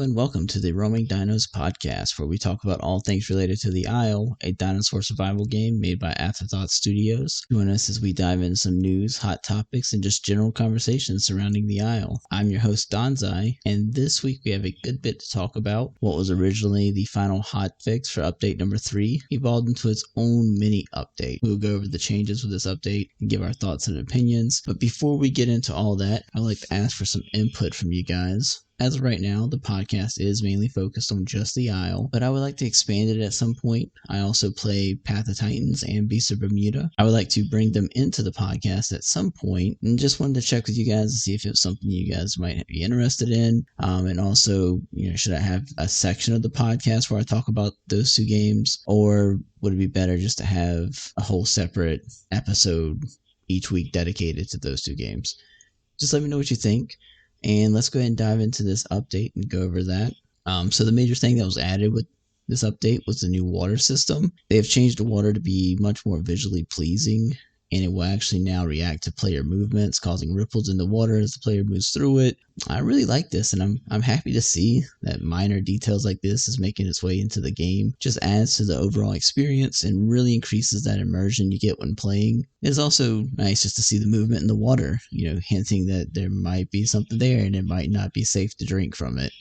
and welcome to the Roaming Dinos podcast, where we talk about all things related to The Isle, a dinosaur survival game made by Afterthought Studios. Join us as we dive into some news, hot topics, and just general conversations surrounding The Isle. I'm your host, Donzai, and this week we have a good bit to talk about. What was originally the final hotfix for update number 3 evolved into its own mini update. We'll go over the changes with this update and give our thoughts and opinions, but before we get into all that, I'd like to ask for some input from you guys. As of right now, the podcast is mainly focused on just the Isle, but I would like to expand it at some point. I also play Path of Titans and Beast of Bermuda. I would like to bring them into the podcast at some point, and just wanted to check with you guys to see if it was something you guys might be interested in. And also, should I have a section of the podcast where I talk about those two games, or would it be better just to have a whole separate episode each week dedicated to those two games? Just let me know what you think. And let's go ahead and dive into this update and go over that. So the major thing that was added with this update was the new water system. They have changed the water to be much more visually pleasing, and it will actually now react to player movements, causing ripples in the water as the player moves through it. I really like this, and I'm happy to see that minor details like this is making its way into the game. Just adds to the overall experience and really increases that immersion you get when playing. It's also nice just to see the movement in the water, hinting that there might be something there and it might not be safe to drink from it.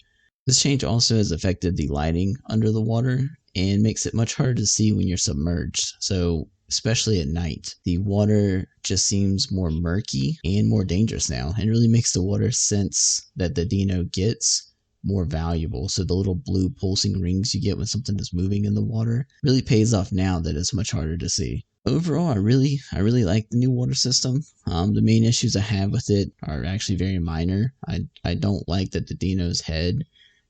This change also has affected the lighting under the water and makes it much harder to see when you're submerged. So especially at night, the water just seems more murky and more dangerous now, and really makes the water sense that the Dino gets more valuable. So the little blue pulsing rings you get when something is moving in the water really pays off now that it's much harder to see. Overall, I really like the new water system. The main issues I have with it are actually very minor. I don't like that the Dino's head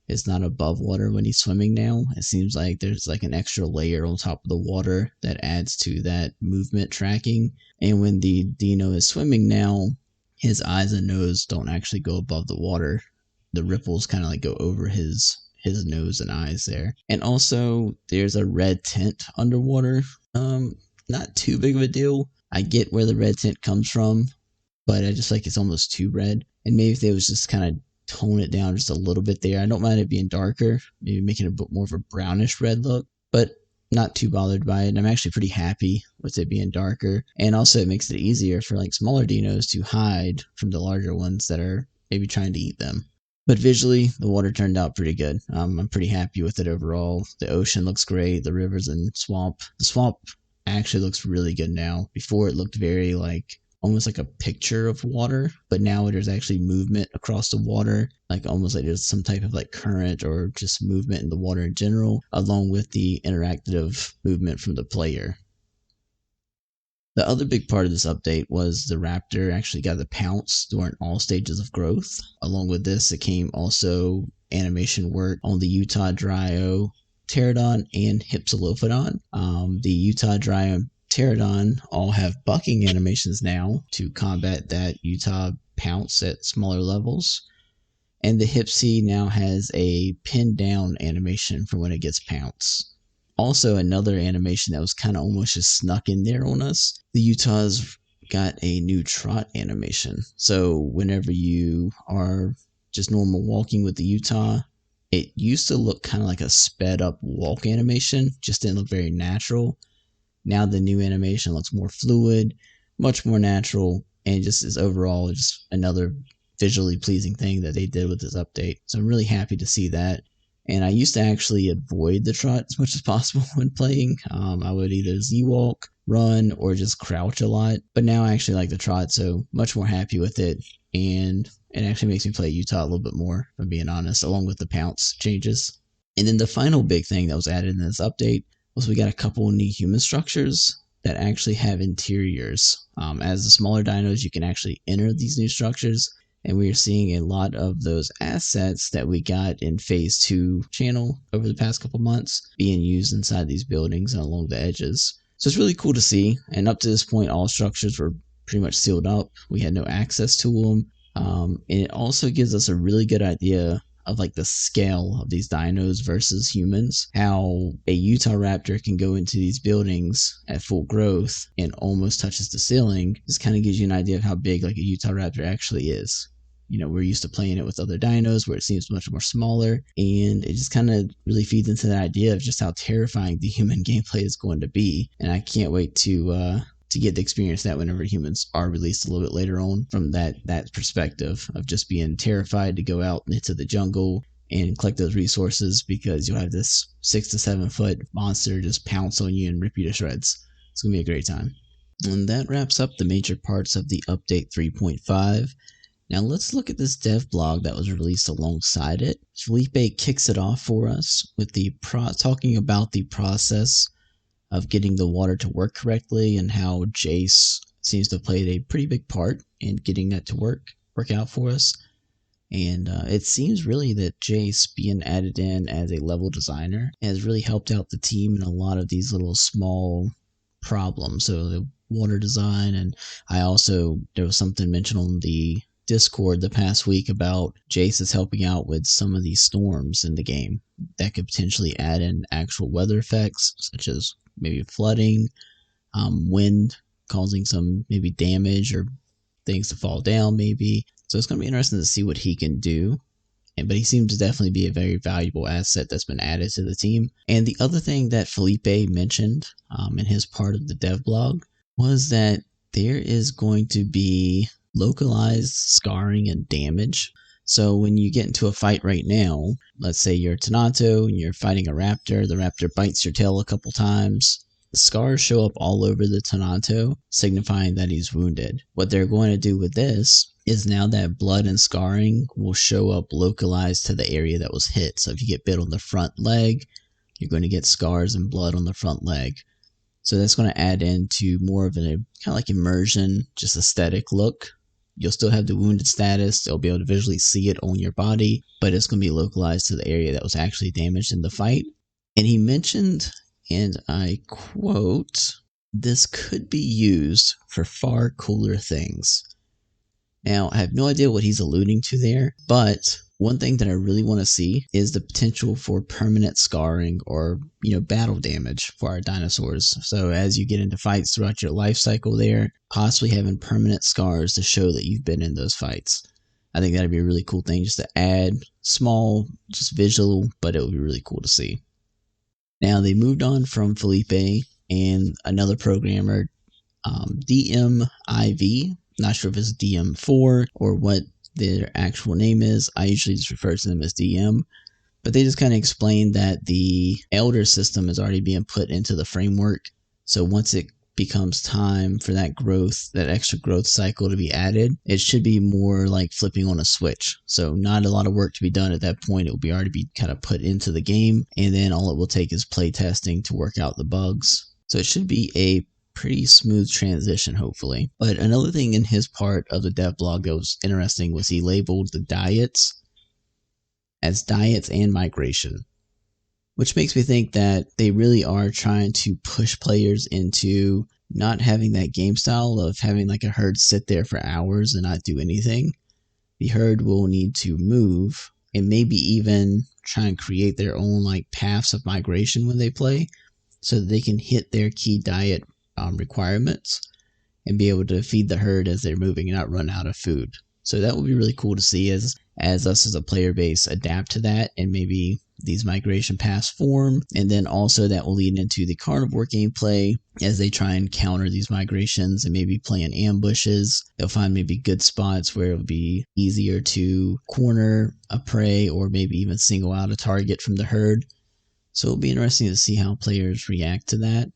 is not above water when he's swimming now. It seems like there's like an extra layer on top of the water that adds to that movement tracking. And when the Dino is swimming now, his eyes and nose don't actually go above the water. The ripples kind of like go over his nose and eyes there. And also there's a red tint underwater. Not too big of a deal. I get where the red tint comes from, but I just like it's almost too red. And maybe if they was just kind of tone it down just a little bit there. I don't mind it being darker, maybe making it a bit more of a brownish red look, but not too bothered by it. And I'm actually pretty happy with it being darker. And also it makes it easier for like smaller dinos to hide from the larger ones that are maybe trying to eat them. But visually, the water turned out pretty good. I'm pretty happy with it overall. The ocean looks great, the rivers and swamp. The swamp actually looks really good now. Before it looked very almost like a picture of water, but now there's actually movement across the water, like almost like there's some type of like current or just movement in the water in general, along with the interactive movement from the player. The other big part of this update was the raptor actually got the pounce during all stages of growth. Along with this, it came also animation work on the Utah Dryo Pterodon and Hypsilophodon. The Utah Dryo Pterodon all have bucking animations now to combat that Utah pounce at smaller levels. And the Hypsi now has a pin down animation for when it gets pounced. Also, another animation that was kind of almost just snuck in there on us. The Utah's got a new trot animation. So whenever you are just normal walking with the Utah, it used to look kind of like a sped up walk animation, just didn't look very natural. Now the new animation looks more fluid, much more natural, and just is overall just another visually pleasing thing that they did with this update. So I'm really happy to see that. And I used to actually avoid the trot as much as possible when playing. I would either Z-walk, run, or just crouch a lot. But now I actually like the trot, so much more happy with it. And it actually makes me play Utah a little bit more, if I'm being honest, along with the pounce changes. And then the final big thing that was added in this update was we got a couple new human structures that actually have interiors. As the smaller dinos, you can actually enter these new structures, and we are seeing a lot of those assets that we got in Phase 2 channel over the past couple months being used inside these buildings and along the edges. So it's really cool to see, and up to this point, all structures were pretty much sealed up. We had no access to them, and it also gives us a really good idea of like the scale of these dinos versus humans. How a Utah raptor can go into these buildings at full growth and almost touches the ceiling just kind of gives you an idea of how big like a Utah raptor actually is. we're used to playing it with other dinos where it seems much more smaller, and it just kind of really feeds into the idea of just how terrifying the human gameplay is going to be. And I can't wait to get to experience that whenever humans are released a little bit later on, from that perspective of just being terrified to go out into the jungle and collect those resources, because you'll have this 6 to 7 foot monster just pounce on you and rip you to shreds. It's going to be a great time. And that wraps up the major parts of the update 3.5. Now let's look at this dev blog that was released alongside it. Felipe kicks it off for us with talking about the process of getting the water to work correctly, and how Jace seems to have played a pretty big part in getting that to work out for us. And it seems really that Jace being added in as a level designer has really helped out the team in a lot of these little small problems. So the water design, and there was something mentioned on the Discord the past week about Jace is helping out with some of these storms in the game that could potentially add in actual weather effects, such as maybe flooding, wind causing some maybe damage or things to fall down maybe. So it's going to be interesting to see what he can do. But he seems to definitely be a very valuable asset that's been added to the team. And the other thing that Felipe mentioned in his part of the dev blog was that there is going to be localized scarring and damage. So when you get into a fight right now, let's say you're Tanato and you're fighting a raptor, the raptor bites your tail a couple times, the scars show up all over the Tanato, signifying that he's wounded. What they're going to do with this is now that blood and scarring will show up localized to the area that was hit. So if you get bit on the front leg, you're going to get scars and blood on the front leg. So that's going to add into more of a kind of like immersion, just aesthetic look. You'll still have the wounded status. They'll be able to visually see it on your body, but it's going to be localized to the area that was actually damaged in the fight. And he mentioned, and I quote, "This could be used for far cooler things." Now, I have no idea what he's alluding to there, but one thing that I really want to see is the potential for permanent scarring or, battle damage for our dinosaurs. So as you get into fights throughout your life cycle there, possibly having permanent scars to show that you've been in those fights. I think that'd be a really cool thing just to add, small, just visual, but it would be really cool to see. Now, they moved on from Felipe and another programmer, DMIV. Not sure if it's DM4 or what their actual name is. I usually just refer to them as DM. But they just kind of explained that the Elder system is already being put into the framework. So once it becomes time for that growth, that extra growth cycle to be added, it should be more like flipping on a switch. So not a lot of work to be done at that point. It will be already be kind of put into the game. And then all it will take is play testing to work out the bugs. So it should be a pretty smooth transition, hopefully. But another thing in his part of the dev blog that was interesting was he labeled the diets as diets and migration, which makes me think that they really are trying to push players into not having that game style of having like a herd sit there for hours and not do anything. The herd will need to move and maybe even try and create their own like paths of migration when they play, so that they can hit their key diet requirements and be able to feed the herd as they're moving and not run out of food. So that would be really cool to see as us as a player base adapt to that, and maybe these migration paths form. And then also that will lead into the carnivore gameplay as they try and counter these migrations and maybe play in ambushes. They'll find maybe good spots where it'll be easier to corner a prey or maybe even single out a target from the herd. So it'll be interesting to see how players react to that.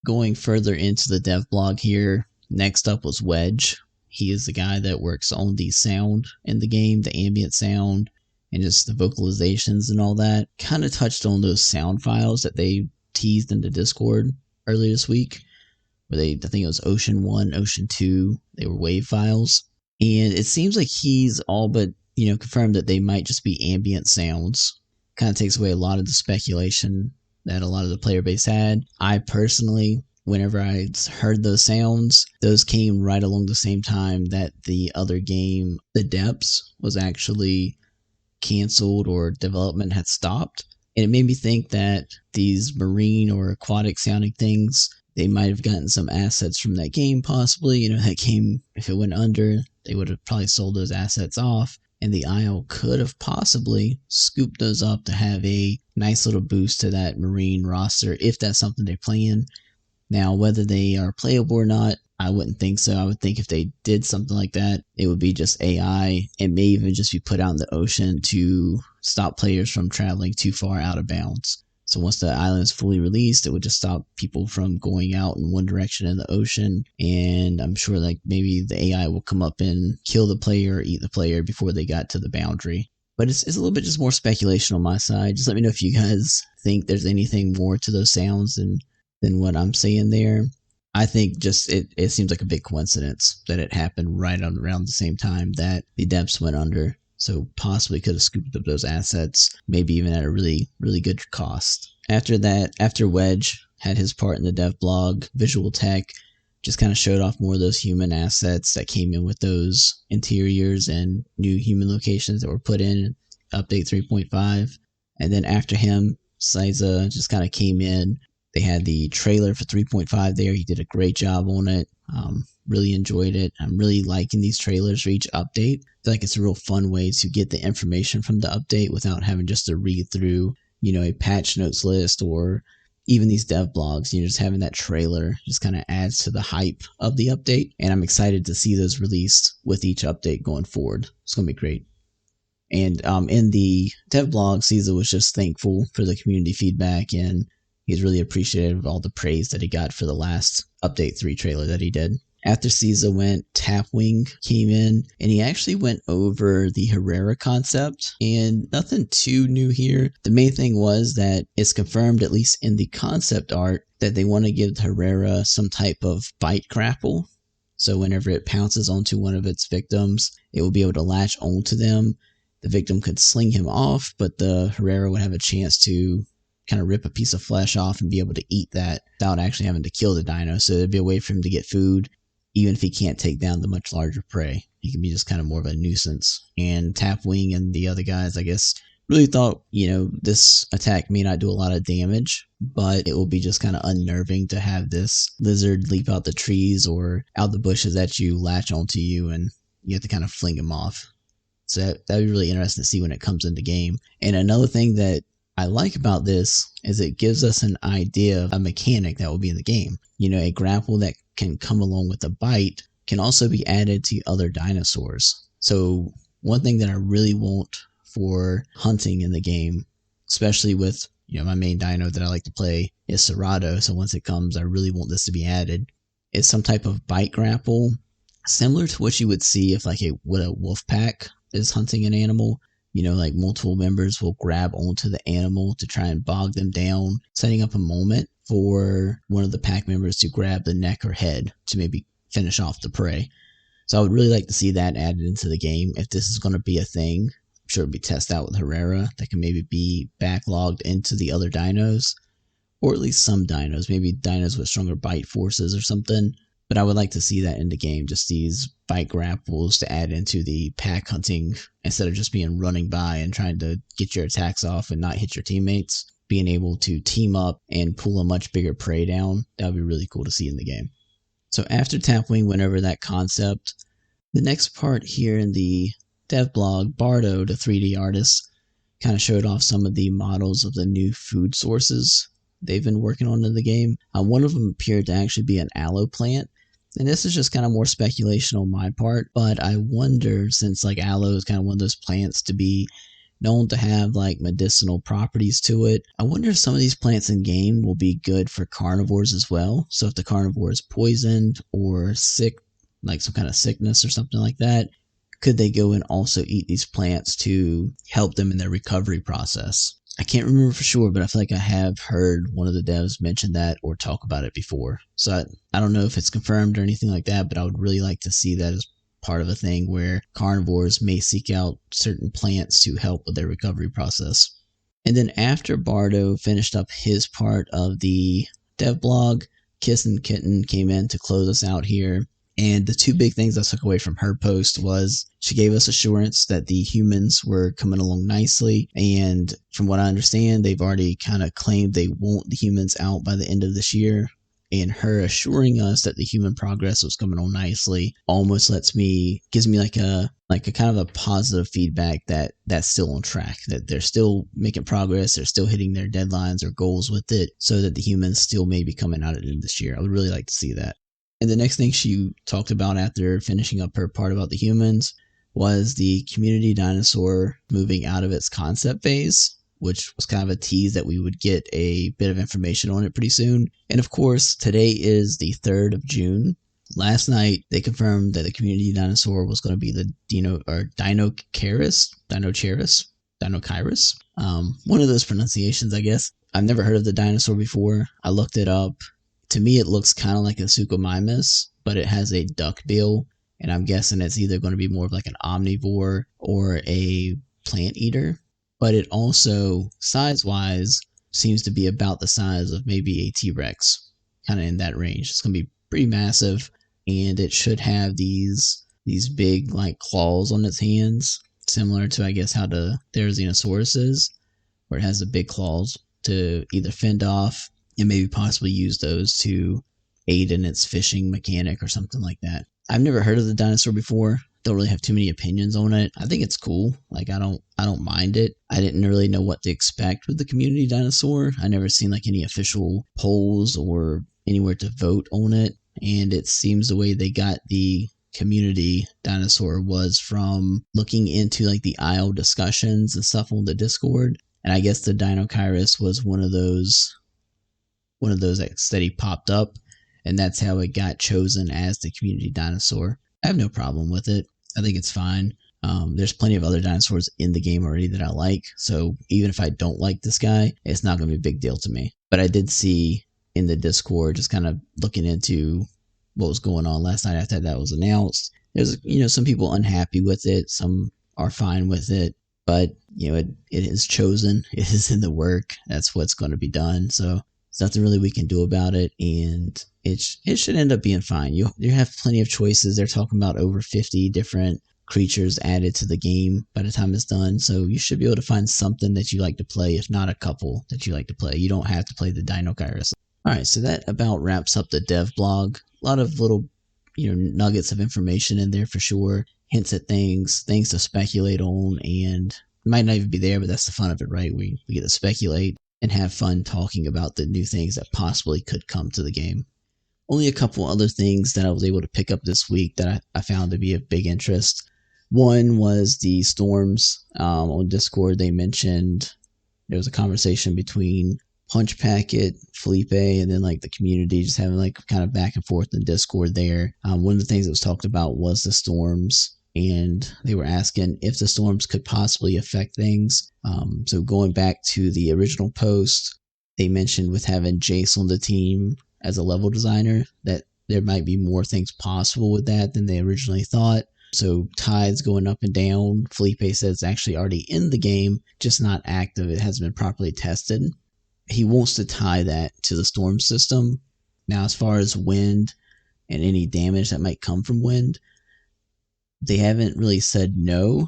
Going further into the dev blog here, next up was Wedge. He is the guy that works on the sound in the game, the ambient sound, and just the vocalizations and all that. Kind of touched on those sound files that they teased in the Discord earlier this week, where I think it was Ocean 1, Ocean 2, they were wave files. And it seems like he's all but, confirmed that they might just be ambient sounds. Kind of takes away a lot of the speculation that a lot of the player base had. I personally, whenever I heard those sounds, those came right along the same time that the other game, The Depths, was actually canceled or development had stopped. And it made me think that these marine or aquatic sounding things, they might have gotten some assets from that game possibly. That game, if it went under, they would have probably sold those assets off, and the Isle could have possibly scooped those up to have a nice little boost to that Marine roster if that's something they plan. Now, whether they are playable or not, I wouldn't think so. I would think if they did something like that, it would be just AI. It may even just be put out in the ocean to stop players from traveling too far out of bounds. So once the island is fully released, it would just stop people from going out in one direction in the ocean. And I'm sure like maybe the AI will come up and kill the player or eat the player before they got to the boundary. But it's a little bit just more speculation on my side. Just let me know if you guys think there's anything more to those sounds than what I'm saying there. I think just it seems like a big coincidence that it happened right around the same time that the depths went under. So possibly could have scooped up those assets, maybe even at a really, really good cost. After that, after Wedge had his part in the dev blog, Visual Tech just kind of showed off more of those human assets that came in with those interiors and new human locations that were put in update 3.5. And then after him, Siza just kind of came in. They had the trailer for 3.5 there. He did a great job on it. Really enjoyed it. I'm really liking these trailers for each update. I feel like it's a real fun way to get the information from the update without having just to read through, a patch notes list or even these dev blogs. Just having that trailer just kind of adds to the hype of the update. And I'm excited to see those released with each update going forward. It's going to be great. And in the dev blog, Caesar was just thankful for the community feedback, and he's really appreciative of all the praise that he got for the last Update 3 trailer that he did. After Caesar went, Tapwing came in, and he actually went over the Herrera concept, and nothing too new here. The main thing was that it's confirmed, at least in the concept art, that they want to give Herrera some type of bite grapple. So whenever it pounces onto one of its victims, it will be able to latch onto them. The victim could sling him off, but the Herrera would have a chance to kind of rip a piece of flesh off and be able to eat that without actually having to kill the dino. So there'd be a way for him to get food, even if he can't take down the much larger prey. He can be just kind of more of a nuisance. And Tapwing and the other guys, I guess, really thought, this attack may not do a lot of damage, but it will be just kind of unnerving to have this lizard leap out the trees or out the bushes at you, latch onto you, and you have to kind of fling him off. So that'd be really interesting to see when it comes into game. And another thing that I like about this is it gives us an idea of a mechanic that will be in the game. A grapple that can come along with a bite can also be added to other dinosaurs. So one thing that I really want for hunting in the game, especially with my main dino that I like to play is Cerrado, so once it comes, I really want this to be added, is some type of bite grapple, similar to what you would see if a wolf pack is hunting an animal. Like multiple members will grab onto the animal to try and bog them down, setting up a moment for one of the pack members to grab the neck or head to maybe finish off the prey. So I would really like to see that added into the game. If this is going to be a thing, I'm sure it'll be tested out with Herrera. That can maybe be backlogged into the other dinos, or at least some dinos, maybe dinos with stronger bite forces or something. But I would like to see that in the game, just these bite grapples to add into the pack hunting instead of just being running by and trying to get your attacks off and not hit your teammates. Being able to team up and pull a much bigger prey down, that would be really cool to see in the game. So after Tapwing went over that concept, the next part here in the dev blog, Bardo, the 3D artist, kind of showed off some of the models of the new food sources they've been working on in the game. One of them appeared to actually be an aloe plant. And this is just kind of more speculation on my part, but I wonder, since aloe is kind of one of those plants to be known to have medicinal properties to it, I wonder if some of these plants in game will be good for carnivores as well. So if the carnivore is poisoned or sick, some kind of sickness or something like that, could they go and also eat these plants to help them in their recovery process? I can't remember for sure, but I feel like I have heard one of the devs mention that or talk about it before. So I don't know if it's confirmed or anything like that, but I would really like to see that as part of a thing where carnivores may seek out certain plants to help with their recovery process. And then after Bardo finished up his part of the dev blog, Kiss and Kitten came in to close us out here. And the two big things I took away from her post was she gave us assurance that the humans were coming along nicely. And from what I understand, they've already kind of claimed they want the humans out by the end of this year. and her assuring us that the human progress was coming on nicely almost gives me like a kind of a positive feedback that that's still on track, that they're still making progress, they're still hitting their deadlines or goals with it, so that the humans still may be coming out at the end of this year. I would really like to see that. And the next thing she talked about after finishing up her part about the humans was the community dinosaur moving out of its concept phase, which was kind of a tease that we would get a bit of information on it pretty soon. And of course, today is the 3rd of June. Last night, they confirmed that the community dinosaur was going to be the Dinochairus. One of those pronunciations, I guess. I've never heard of the dinosaur before. I looked it up. To me, it looks kind of like a Suchomimus, but it has a duck bill, and I'm guessing it's either going to be more of like an omnivore or a plant eater. But it also, size-wise, seems to be about the size of maybe a T-Rex, kind of in that range. It's going to be pretty massive, and it should have these big like claws on its hands, similar to, I guess, how the Therizinosaurus is, where it has the big claws to either fend off and maybe possibly use those to aid in its fishing mechanic or something like that. I've never heard of the dinosaur before. Don't really have too many opinions on it. I think it's cool. Like, I don't mind it. I didn't really know what to expect with the community dinosaur. I never seen like any official polls or anywhere to vote on it. And it seems the way they got the community dinosaur was from looking into like the aisle discussions and stuff on the Discord. And I guess the Dinochairus was one of those that he popped up, and that's how it got chosen as the community dinosaur. I have no problem with it. I think it's fine. There's plenty of other dinosaurs in the game already that I like, so even if I don't like this guy, it's not going to be a big deal to me. But I did see in the Discord, just kind of looking into what was going on last night after that was announced, there's some people unhappy with it, some are fine with it, but it is chosen, it is in the work, that's what's going to be done, so there's nothing really we can do about it, and it should end up being fine. You have plenty of choices. They're talking about over 50 different creatures added to the game by the time it's done, so you should be able to find something that you like to play, if not a couple that you like to play. You don't have to play the Dinochairus. Alright, so that about wraps up the dev blog. A lot of little nuggets of information in there for sure, hints at things to speculate on, and it might not even be there, but that's the fun of it, right? We get to speculate and have fun talking about the new things that possibly could come to the game. Only a couple other things that I was able to pick up this week that I found to be of big interest. One was the storms. On Discord, they mentioned there was a conversation between Punch Packet, Felipe, and then like the community just having like kind of back and forth in Discord there. One of the things that was talked about was the storms, and they were asking if the storms could possibly affect things. So going back to the original post, they mentioned with having Jace on the team as a level designer that there might be more things possible with that than they originally thought. So tides going up and down, Felipe says it's actually already in the game, just not active. It hasn't been properly tested. He wants to tie that to the storm system. Now, as far as wind and any damage that might come from wind, they haven't really said no,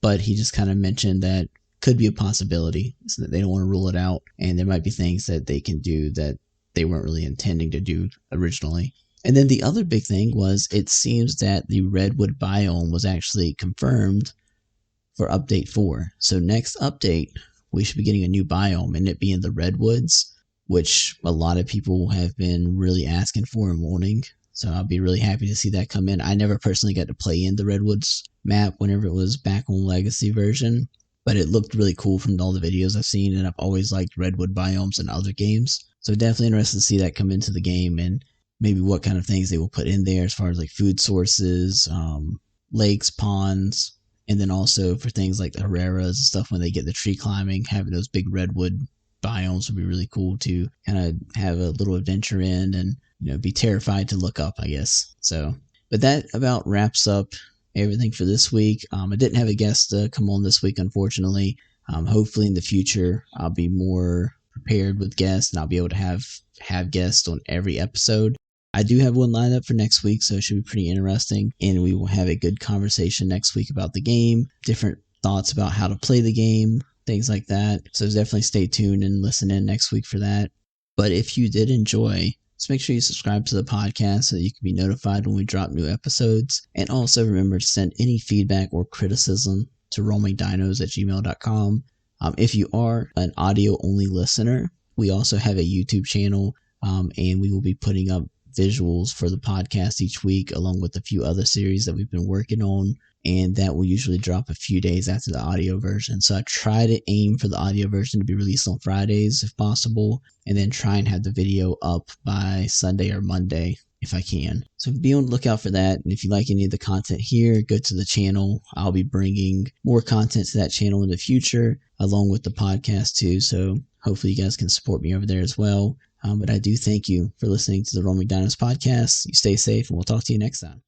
but he just kind of mentioned that could be a possibility, so that they don't want to rule it out, and there might be things that they can do that they weren't really intending to do originally. And then the other big thing was it seems that the redwood biome was actually confirmed for update 4. So next update, we should be getting a new biome, and it being the redwoods, which a lot of people have been really asking for and wanting. So I'll be really happy to see that come in. I never personally got to play in the redwoods map whenever it was back on Legacy version, but it looked really cool from all the videos I've seen, and I've always liked redwood biomes in other games. So definitely interested to see that come into the game, and maybe what kind of things they will put in there as far as like food sources, lakes, ponds, and then also for things like the Herreras and stuff when they get the tree climbing, having those big redwood biomes would be really cool to kind of have a little adventure in and be terrified to look up, I guess. So, but that about wraps up everything for this week. I didn't have a guest come on this week, unfortunately. Hopefully in the future I'll be more prepared with guests, and I'll be able to have guests on every episode. I do have one lined up for next week, so it should be pretty interesting, and we will have a good conversation next week about the game, different thoughts about how to play the game, things like that. So definitely stay tuned and listen in next week for that. But if you did enjoy So make sure you subscribe to the podcast so that you can be notified when we drop new episodes. And also remember to send any feedback or criticism to roamingdinos@gmail.com. If you are an audio-only listener, we also have a YouTube channel, and we will be putting up visuals for the podcast each week, along with a few other series that we've been working on, and that will usually drop a few days after the audio version. So I try to aim for the audio version to be released on Fridays if possible, and then try and have the video up by Sunday or Monday if I can. So be on the lookout for that. And if you like any of the content here, go to the channel. I'll be bringing more content to that channel in the future, along with the podcast too. So hopefully you guys can support me over there as well. But I do thank you for listening to the Roaming Dinos podcast. You stay safe, and we'll talk to you next time.